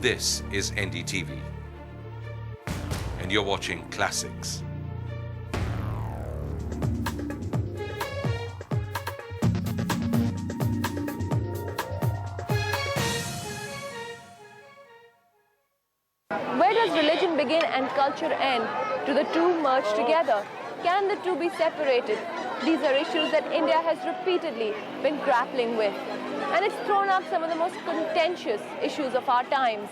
This is NDTV, and you're watching Classics. Where does religion begin and culture end? Do the two merge together? Can the two be separated? These are issues that India has repeatedly been grappling with, and it's thrown up some of the most contentious issues of our times.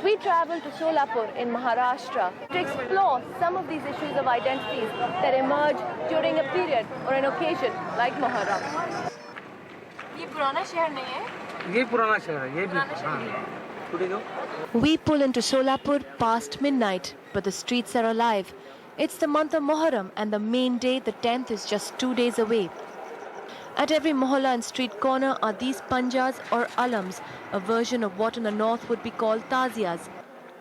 We travel to Solapur in Maharashtra to explore some of these issues of identities that emerge during a period or an occasion like Muharram. ये पुराना शहर नहीं है? ये पुराना शहर है, ये भी We pull into Solapur past midnight, but the streets are alive. It's the month of Muharram and the main day, the 10th, is just 2 days away. At every mohalla and street corner are these panjas or alams, a version of what in the north would be called taziyas.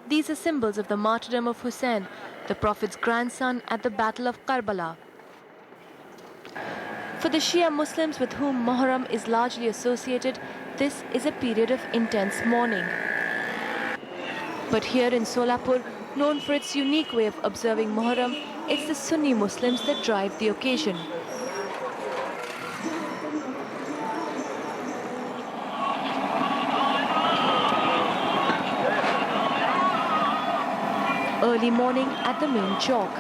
These are symbols of the martyrdom of Hussain, the Prophet's grandson, at the Battle of Karbala. For the Shia Muslims with whom Muharram is largely associated, this is a period of intense mourning. But here in Solapur, known for its unique way of observing Muharram, it's the Sunni Muslims that drive the occasion. Early morning at the main chowk.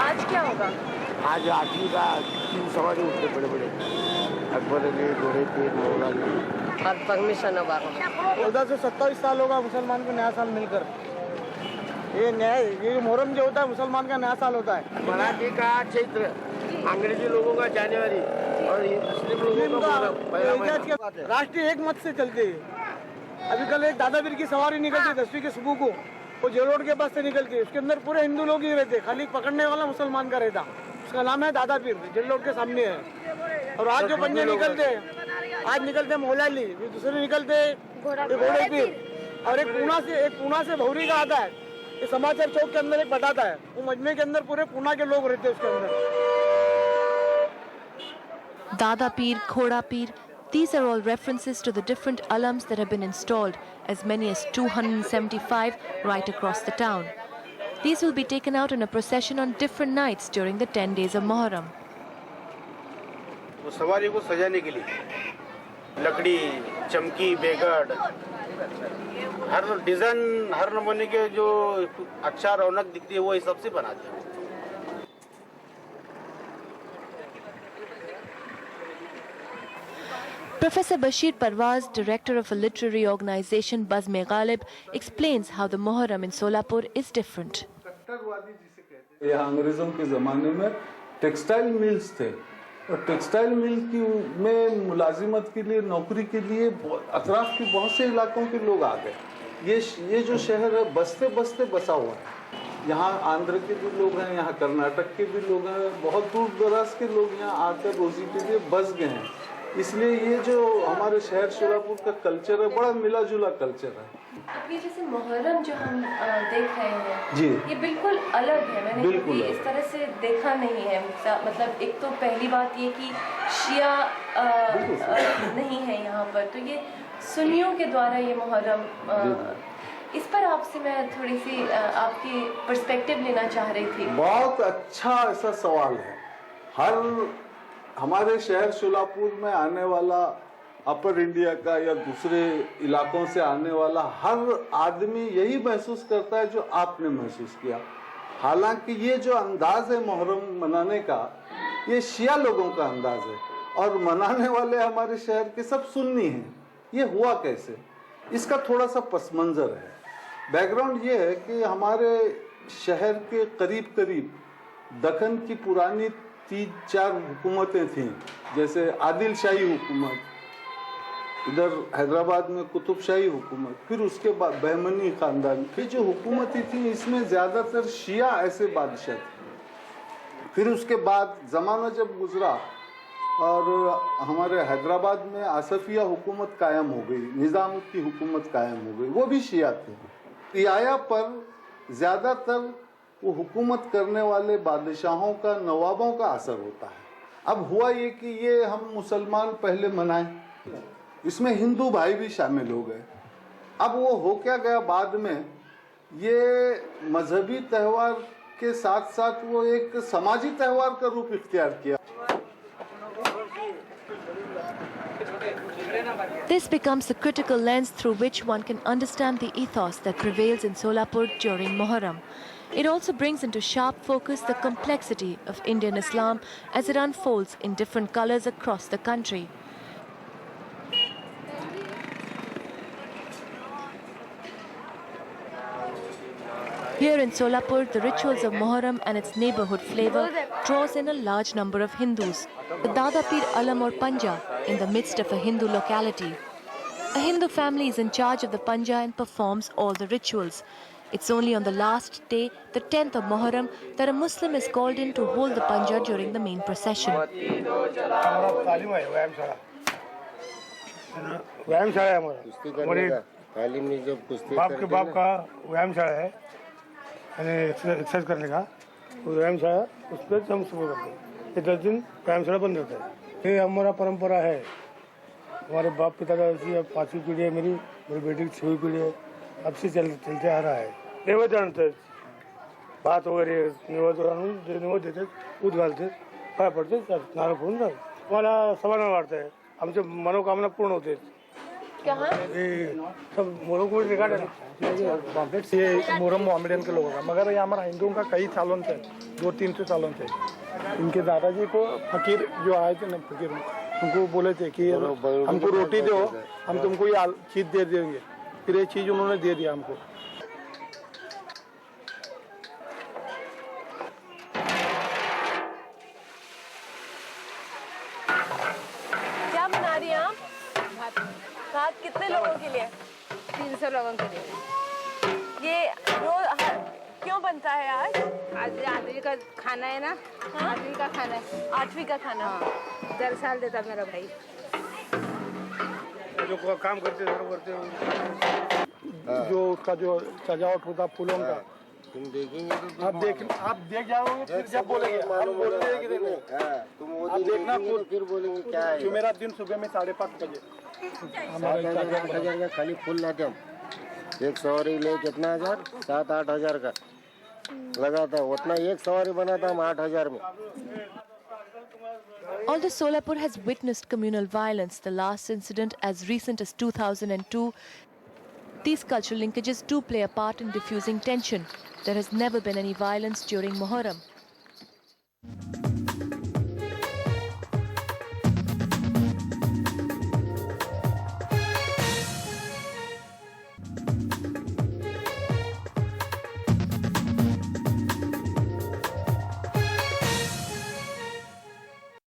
आज क्या होगा? आज आठवीं का 3 सवारी उठते बड़े-बड़े अकबर अली, घोड़े पे, मौला और परमिशन अब 14 से 27 साल होगा मुसलमान को नया साल मिलकर। ये मुहर्रम जो होता है मुसलमान का नया साल होता है। मराठी का चैत्र, अंग्रेजी लोगों का जनवरी और मुस्लिम लोगों का राष्ट्रीय एक मत से चलते हैं। अभी कल एक दादापीर की सवारी निकलती है 10वीं के सुबह को, वो जेल रोड के पास से निकलती है। उसके अंदर पूरे हिंदू लोग ही रहते, खाली पकड़ने वाला मुसलमान का रहता। उसका नाम है दादापीर, जेल रोड के सामने है। और आज जो पंजे निकलते हैं, आज निकलते हैं मौलाली, दूसरे निकलते घोड़े पीर, और एक पूना से भौरी का आता है। ये समाचार चौक के अंदर एक बताता है, वो मजमे के अंदर पूरे पूना के लोग रहते हैं उसके अंदर। Dada Peer, Khoda Peer, these are all references to the different alams that have been installed, as many as 275 right across the town. These will be taken out in a procession on different nights during the 10 days of Muharram. वो सवारी को सजाने के लिए लकड़ी, चमकी, बेगड, हर design, हर नमूने के जो अच्छा रौनक दिखती है वो हिसाब से बनाते हैं। Professor Bashir Parvaz, director of a literary organization Bazm-e-Ghalib, explains how the Muharram in Solapur is different. यहाँ अंग्रेजों के ज़माने में टेक्सटाइल मिल्स थे और टेक्सटाइल मिल की में मुलाजिमत के लिए, नौकरी के लिए अतराफ के बहुत से इलाकों के लोग आ गए। ये जो शहर है बसते बसते बसा हुआ है। यहाँ आंध्र के भी लोग हैं, यहाँ कर्नाटक के भी लोग हैं, बहुत दूर दराज के लोग यहाँ आकर रोजी के लिए बस गए हैं। इसलिए ये जो हमारे शहर सोलापुर का कल्चर है, बड़ा मिला जुला कल्चर है। अब ये जैसे मुहर्रम जो हम देख रहे हैं जी, ये बिल्कुल अलग है। मैंने कभी इस तरह से देखा नहीं है। मतलब एक तो पहली बात ये कि शिया नहीं है यहाँ पर, तो ये सुन्नियों के द्वारा ये मुहर्रम, इस पर आपसे मैं थोड़ी सी आपकी पर्सपेक्टिव लेना चाह रही थी। बहुत अच्छा ऐसा सवाल है। हर हमारे शहर सोलापुर में आने वाला, अपर इंडिया का या दूसरे इलाकों से आने वाला हर आदमी यही महसूस करता है जो आपने महसूस किया। हालांकि ये जो अंदाज है मुहर्रम मनाने का, ये शिया लोगों का अंदाज है और मनाने वाले हमारे शहर के सब सुन्नी हैं। ये हुआ कैसे, इसका थोड़ा सा पस मंजर है। बैकग्राउंड ये है कि हमारे शहर के करीब करीब दक्कन की पुरानी 3-4 हुकूमतें थीं, जैसे आदिल शाही हुकूमत, इधर हैदराबाद में कुतुब शाही हुकूमत, फिर उसके बाद बहमनी ख़ानदान की जो हुकूमतें थी, इसमें ज़्यादातर शिया ऐसे बादशाह थे। फिर उसके बाद ज़माना जब गुजरा और हमारे हैदराबाद में आसफिया हुकूमत कायम हो गई, निज़ाम की हुकूमत कायम हो गई, वो भी शिया थे। रियाया पर ज़्यादातर वो हुकूमत करने वाले बादशाहों का, नवाबों का असर होता है। अब हुआ ये कि ये हम मुसलमान पहले मनाएं, इसमें हिंदू भाई भी शामिल हो गए। अब वो हो क्या गया बाद में, ये मजहबी त्यौहार के साथ साथ वो एक समाजी त्यौहार का रूप इख्तियार किया। This becomes the critical lens through which one can understand the ethos that prevails in Solapur during Muharram. It also brings into sharp focus the complexity of Indian Islam as it unfolds in different colors across the country. Here in Solapur, the rituals of Muharram and its neighborhood flavor draws in a large number of Hindus. The Dada Pir Alam or Panja in the midst of a Hindu locality. A Hindu family is in charge of the Panja and performs all the rituals. It's only on the last day, the 10th of Muharram, that a Muslim is called in to hold the Panja during the main procession. बाप के बाप का व्यायामशाला है, यानी exercise करने का व्यायामशाला, उस पर हम सुबह करते हैं। ये 10 दिन व्यायामशाला बंद रहता है। ये हमारा परंपरा है, हमारे बाप पिताजी अब 5वीं पीढ़ी है, मेरी बेटी की 6वीं पीढ़ी है, अब से चलते आ रहा है। नैवेद्य आणते, भात वगैरे नैवेद्य आणून नैवेद्य देते, दूध घालते, पाय पडते, नारळ फोडून जातात। मला समाधान वाटतं आहे, आमच्या मनोकामना पूर्ण होते। कहाँ? सब मोहरम को रिकॉर्ड है, पॉम्पलेट्स ये मोहरम मोहम्मदियन के लोगों का, मगर ये हमारा हिंदुओं का कई सालों से 200-300 सालों से। इनके दादाजी को फकीर जो आए थे ना, फकीर उनको बोले थे कि हमको रोटी दो, हम तुमको ये चीज दे देंगे, फिर ये चीज उन्होंने दे दिया हमको। क्या बना रही हैं आप? भात कितने लोगों के लिए? 300 लोगों के लिए। ये रोज क्यों बनता है आज? आज आदमी का खाना है ना, आदमी का खाना है। 8वीं का खाना। हाँ, 10 साल देता मेरा भाई। जो काम करते जो उसका जो सजावट होता फूलों का, तुम देखेंगे तो आप देख जाओगे, फिर जब बोलेंगे हम बोलते हैं कि तुम आप देखना फिर बोलेंगे क्या है। जो मेरा दिन सुबह में 5:30 बजे 7,000 का खाली फूल लाते हम, एक सवारी ले कितना हजार, 7-8 हजार का लगाता, उतना एक सवारी बनाता हम 8,000 में। Although Solapur has witnessed communal violence, the last incident as recent as 2002, these cultural linkages do play a part in diffusing tension. There has never been any violence during Muharram.